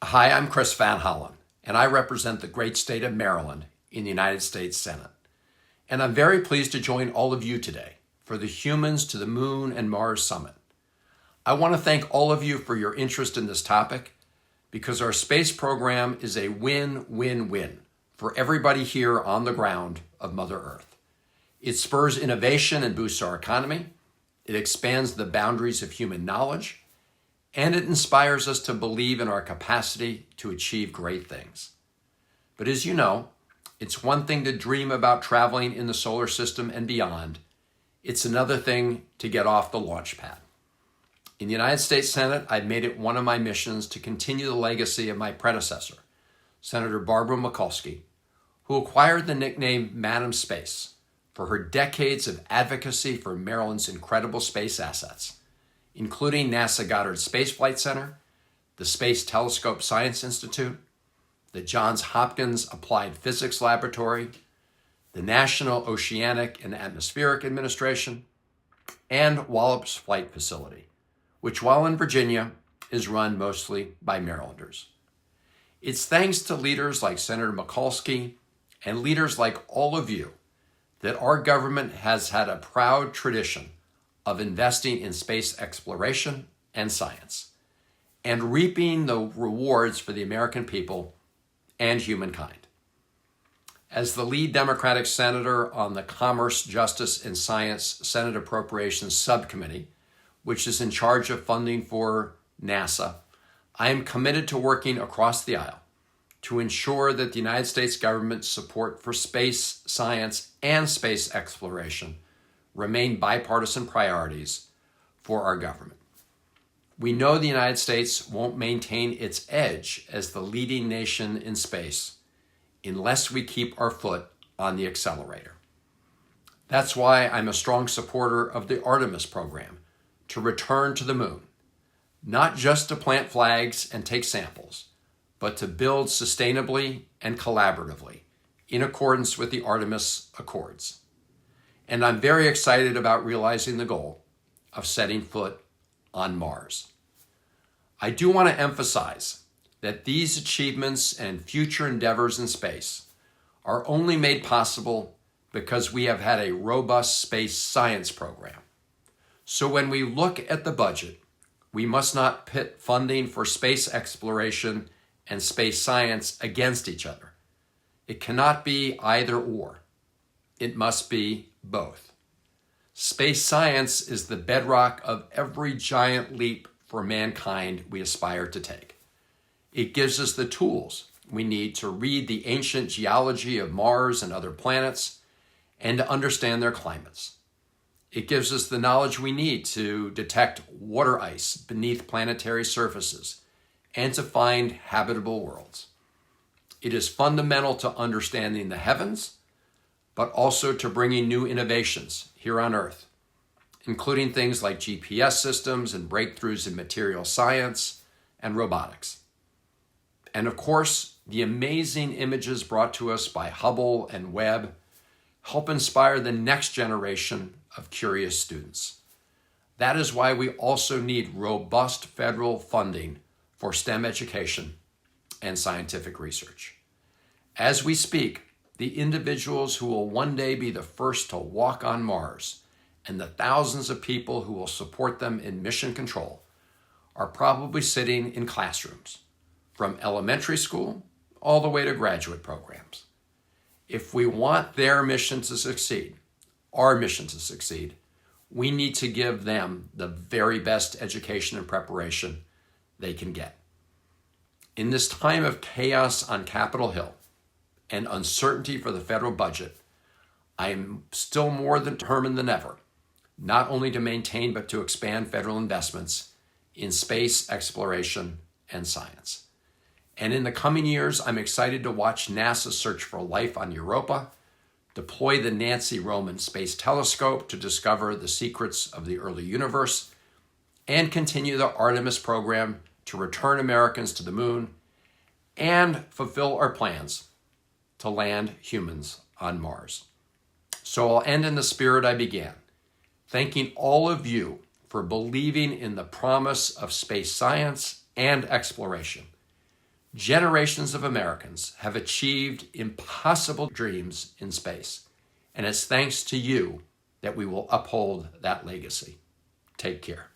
Hi, I'm Chris Van Hollen, and I represent the great state of Maryland in the United States Senate. And I'm very pleased to join all of you today for the Humans to the Moon and Mars Summit. I want to thank all of you for your interest in this topic because our space program is a win-win-win for everybody here on the ground of Mother Earth. It spurs innovation and boosts our economy. It expands the boundaries of human knowledge. And it inspires us to believe in our capacity to achieve great things. But as you know, it's one thing to dream about traveling in the solar system and beyond. It's another thing to get off the launch pad. In the United States Senate, I've made it one of my missions to continue the legacy of my predecessor, Senator Barbara Mikulski, who acquired the nickname Madam Space for her decades of advocacy for Maryland's incredible space assets, including NASA Goddard Space Flight Center, the Space Telescope Science Institute, the Johns Hopkins Applied Physics Laboratory, the National Oceanic and Atmospheric Administration, and Wallops Flight Facility, which, while in Virginia, is run mostly by Marylanders. It's thanks to leaders like Senator Mikulski and leaders like all of you that our government has had a proud tradition of investing in space exploration and science, and reaping the rewards for the American people and humankind. As the lead Democratic senator on the Commerce, Justice, and Science Senate Appropriations Subcommittee, which is in charge of funding for NASA, I am committed to working across the aisle to ensure that the United States government's support for space science and space exploration remain bipartisan priorities for our government. We know the United States won't maintain its edge as the leading nation in space unless we keep our foot on the accelerator. That's why I'm a strong supporter of the Artemis program to return to the moon, not just to plant flags and take samples, but to build sustainably and collaboratively in accordance with the Artemis Accords. And I'm very excited about realizing the goal of setting foot on Mars. I do want to emphasize that these achievements and future endeavors in space are only made possible because we have had a robust space science program. So when we look at the budget, we must not pit funding for space exploration and space science against each other. It cannot be either or. It must be both. Space science is the bedrock of every giant leap for mankind we aspire to take. It gives us the tools we need to read the ancient geology of Mars and other planets and to understand their climates. It gives us the knowledge we need to detect water ice beneath planetary surfaces and to find habitable worlds. It is fundamental to understanding the heavens, but also to bringing new innovations here on Earth, including things like GPS systems and breakthroughs in material science and robotics. And of course, the amazing images brought to us by Hubble and Webb help inspire the next generation of curious students. That is why we also need robust federal funding for STEM education and scientific research. As we speak, the individuals who will one day be the first to walk on Mars and the thousands of people who will support them in mission control are probably sitting in classrooms, from elementary school all the way to graduate programs. If we want their mission to succeed, our mission to succeed, we need to give them the very best education and preparation they can get. In this time of chaos on Capitol Hill and uncertainty for the federal budget, I am still more determined than ever, not only to maintain but to expand federal investments in space exploration and science. And in the coming years, I'm excited to watch NASA search for life on Europa, deploy the Nancy Roman Space Telescope to discover the secrets of the early universe, and continue the Artemis program to return Americans to the moon and fulfill our plans to land humans on Mars. So I'll end in the spirit I began, thanking all of you for believing in the promise of space science and exploration. Generations of Americans have achieved impossible dreams in space, and it's thanks to you that we will uphold that legacy. Take care.